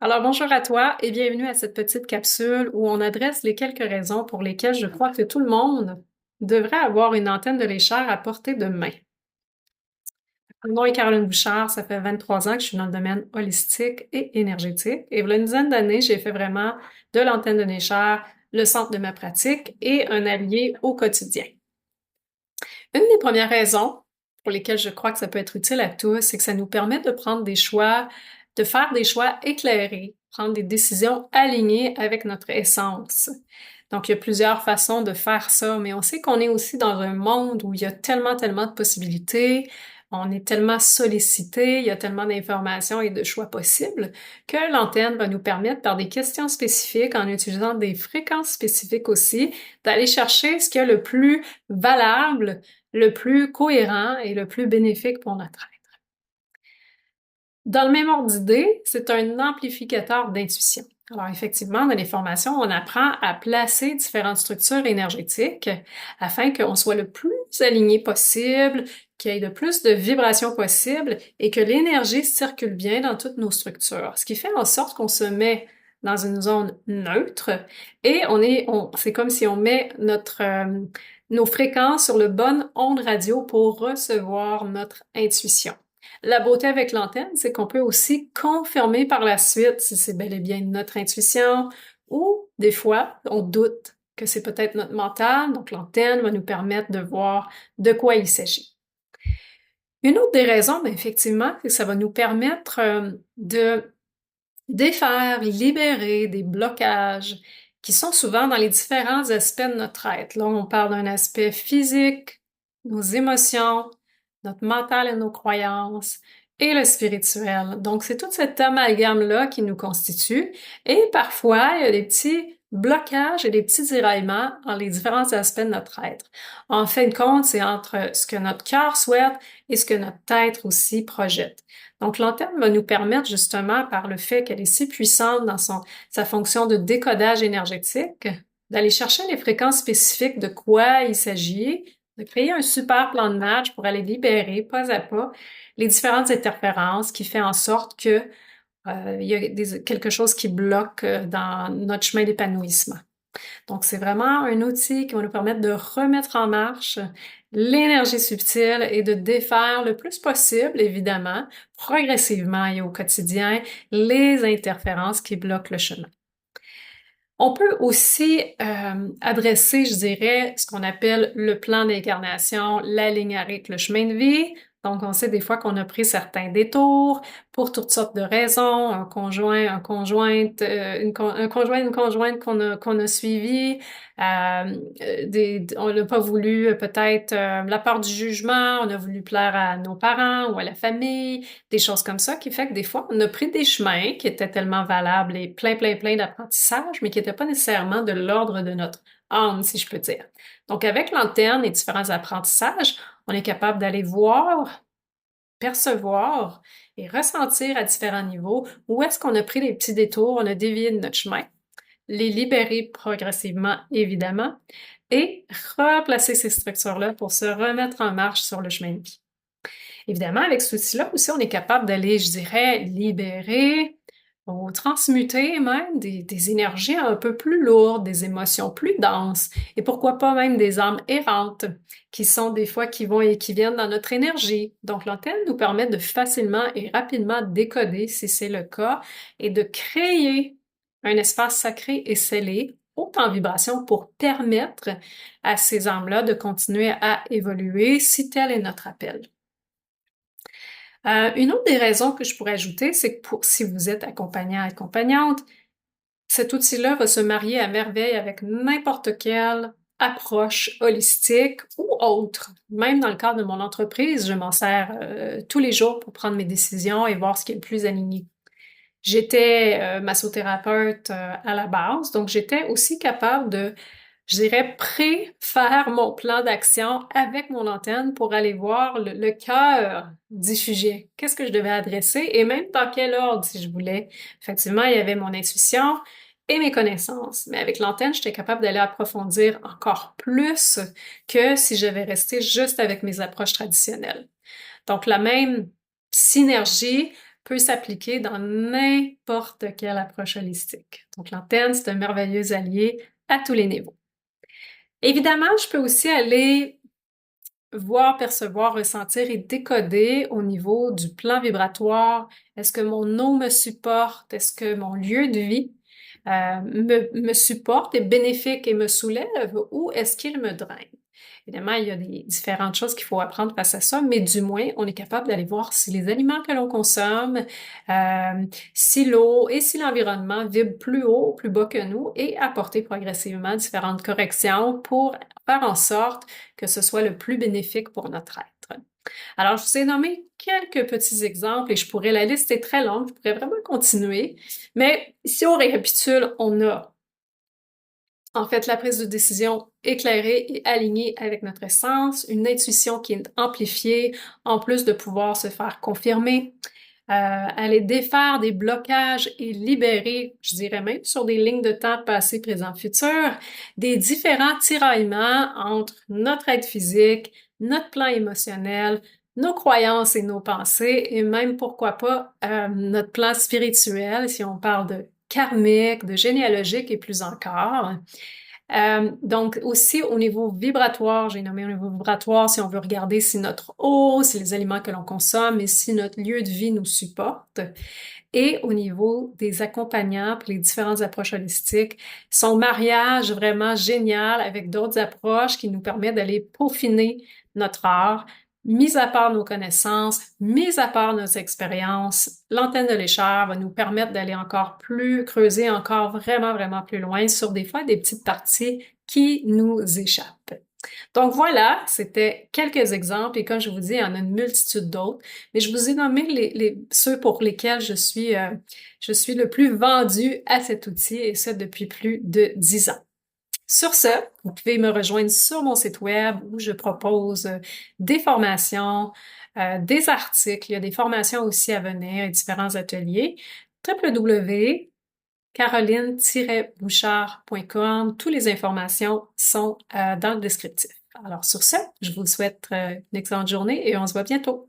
Alors bonjour à toi et bienvenue à cette petite capsule où on adresse les quelques raisons pour lesquelles je crois que tout le monde devrait avoir une antenne de lécheur à portée de main. Mon nom est Caroline Bouchard, ça fait 23 ans que je suis dans le domaine holistique et énergétique. Et voilà une dizaine d'années, j'ai fait vraiment de l'antenne de lécheur le centre de ma pratique et un allié au quotidien. Une des premières raisons pour lesquelles je crois que ça peut être utile à tous, c'est que ça nous permet de prendre des choix, de faire des choix éclairés, prendre des décisions alignées avec notre essence. Donc, il y a plusieurs façons de faire ça, mais on sait qu'on est aussi dans un monde où il y a tellement de possibilités, on est tellement sollicité, il y a tellement d'informations et de choix possibles que l'antenne va nous permettre, par des questions spécifiques, en utilisant des fréquences spécifiques aussi, d'aller chercher ce qui est le plus valable, le plus cohérent et le plus bénéfique pour notre être. Dans le même ordre d'idée, c'est un amplificateur d'intuition. Alors effectivement, dans les formations, on apprend à placer différentes structures énergétiques afin qu'on soit le plus aligné possible, qu'il y ait le plus de vibrations possible et que l'énergie circule bien dans toutes nos structures. Ce qui fait en sorte qu'on se met dans une zone neutre et c'est comme si on met nos fréquences sur le bonne onde radio pour recevoir notre intuition. La beauté avec l'antenne, c'est qu'on peut aussi confirmer par la suite si c'est bel et bien notre intuition ou des fois, on doute que c'est peut-être notre mental, donc l'antenne va nous permettre de voir de quoi il s'agit. Une autre des raisons, bien, effectivement, c'est que ça va nous permettre de défaire, libérer des blocages qui sont souvent dans les différents aspects de notre être. Là, on parle d'un aspect physique, nos émotions, notre mental et nos croyances, et le spirituel. Donc, c'est tout cet amalgame-là qui nous constitue. Et parfois, il y a des petits blocages et des petits tiraillements dans les différents aspects de notre être. En fin de compte, c'est entre ce que notre cœur souhaite et ce que notre tête aussi projette. Donc, l'antenne va nous permettre justement, par le fait qu'elle est si puissante dans sa fonction de décodage énergétique, d'aller chercher les fréquences spécifiques de quoi il s'agit, de créer un super plan de match pour aller libérer pas à pas les différentes interférences qui fait en sorte que il y a quelque chose qui bloque dans notre chemin d'épanouissement. Donc, c'est vraiment un outil qui va nous permettre de remettre en marche l'énergie subtile et de défaire le plus possible, évidemment, progressivement et au quotidien, les interférences qui bloquent le chemin. On peut aussi adresser, je dirais, ce qu'on appelle le plan d'incarnation, la ligne arrête, le chemin de vie. Donc, on sait des fois qu'on a pris certains détours pour toutes sortes de raisons, un conjoint, une conjointe, une conjointe qu'on a suivi, on n'a pas voulu peut-être la part du jugement, on a voulu plaire à nos parents ou à la famille, des choses comme ça, qui fait que des fois, on a pris des chemins qui étaient tellement valables et plein d'apprentissage, mais qui n'étaient pas nécessairement de l'ordre de notre âme, si je peux dire. Donc, avec l'antenne et différents apprentissages, on est capable d'aller voir, percevoir et ressentir à différents niveaux où est-ce qu'on a pris des petits détours, on a dévié de notre chemin, les libérer progressivement, évidemment, et replacer ces structures-là pour se remettre en marche sur le chemin de vie. Évidemment, avec cet outil-là aussi, on est capable d'aller, je dirais, libérer ou transmuter même des énergies un peu plus lourdes, des émotions plus denses, et pourquoi pas même des âmes errantes, qui sont des fois qui vont et qui viennent dans notre énergie. Donc, l'antenne nous permet de facilement et rapidement décoder, si c'est le cas, et de créer un espace sacré et scellé, haut en vibration, pour permettre à ces âmes-là de continuer à évoluer si tel est notre appel. Une autre des raisons que je pourrais ajouter, c'est que si vous êtes accompagnant, accompagnante, cet outil-là va se marier à merveille avec n'importe quelle approche holistique ou autre. Même dans le cadre de mon entreprise, je m'en sers tous les jours pour prendre mes décisions et voir ce qui est le plus aligné. J'étais massothérapeute à la base, donc j'étais aussi capable de, je dirais, pré-faire mon plan d'action avec mon antenne pour aller voir le cœur du sujet. Qu'est-ce que je devais adresser et même dans quel ordre si je voulais. Effectivement, il y avait mon intuition et mes connaissances. Mais avec l'antenne, j'étais capable d'aller approfondir encore plus que si j'avais resté juste avec mes approches traditionnelles. Donc, la même synergie peut s'appliquer dans n'importe quelle approche holistique. Donc, l'antenne, c'est un merveilleux allié à tous les niveaux. Évidemment, je peux aussi aller voir, percevoir, ressentir et décoder au niveau du plan vibratoire. Est-ce que mon eau me supporte? Est-ce que mon lieu de vie me supporte, est bénéfique et me soulève, ou est-ce qu'il me draine? Évidemment, il y a des différentes choses qu'il faut apprendre face à ça, mais du moins, on est capable d'aller voir si les aliments que l'on consomme, si l'eau et si l'environnement vibrent plus haut, plus bas que nous, et apporter progressivement différentes corrections pour faire en sorte que ce soit le plus bénéfique pour notre être. Alors, je vous ai nommé quelques petits exemples et la liste est très longue, je pourrais vraiment continuer, mais si on récapitule, on a en fait la prise de décision éclairée et alignée avec notre essence, une intuition qui est amplifiée, en plus de pouvoir se faire confirmer, aller défaire des blocages et libérer, je dirais même sur des lignes de temps passé, présent, futur, des différents tiraillements entre notre être physique, notre plan émotionnel, nos croyances et nos pensées, et même, pourquoi pas, notre plan spirituel, si on parle de karmique, de généalogique et plus encore. Donc aussi au niveau vibratoire, j'ai nommé au niveau vibratoire si on veut regarder si notre eau, si les aliments que l'on consomme et si notre lieu de vie nous supporte. Et au niveau des accompagnants pour les différentes approches holistiques, son mariage vraiment génial avec d'autres approches qui nous permet d'aller peaufiner notre art, mis à part nos connaissances, mis à part nos expériences, l'antenne de l'échelle va nous permettre d'aller encore plus, creuser encore vraiment, vraiment plus loin sur des fois des petites parties qui nous échappent. Donc voilà, c'était quelques exemples et comme je vous dis, il y en a une multitude d'autres, mais je vous ai nommé ceux pour lesquels je suis le plus vendue à cet outil et ça depuis plus de 10 ans. Sur ce, vous pouvez me rejoindre sur mon site web où je propose des formations, des articles, il y a des formations aussi à venir et différents ateliers. www.caroline-bouchard.com. Toutes les informations sont dans le descriptif. Alors sur ce, je vous souhaite une excellente journée et on se voit bientôt.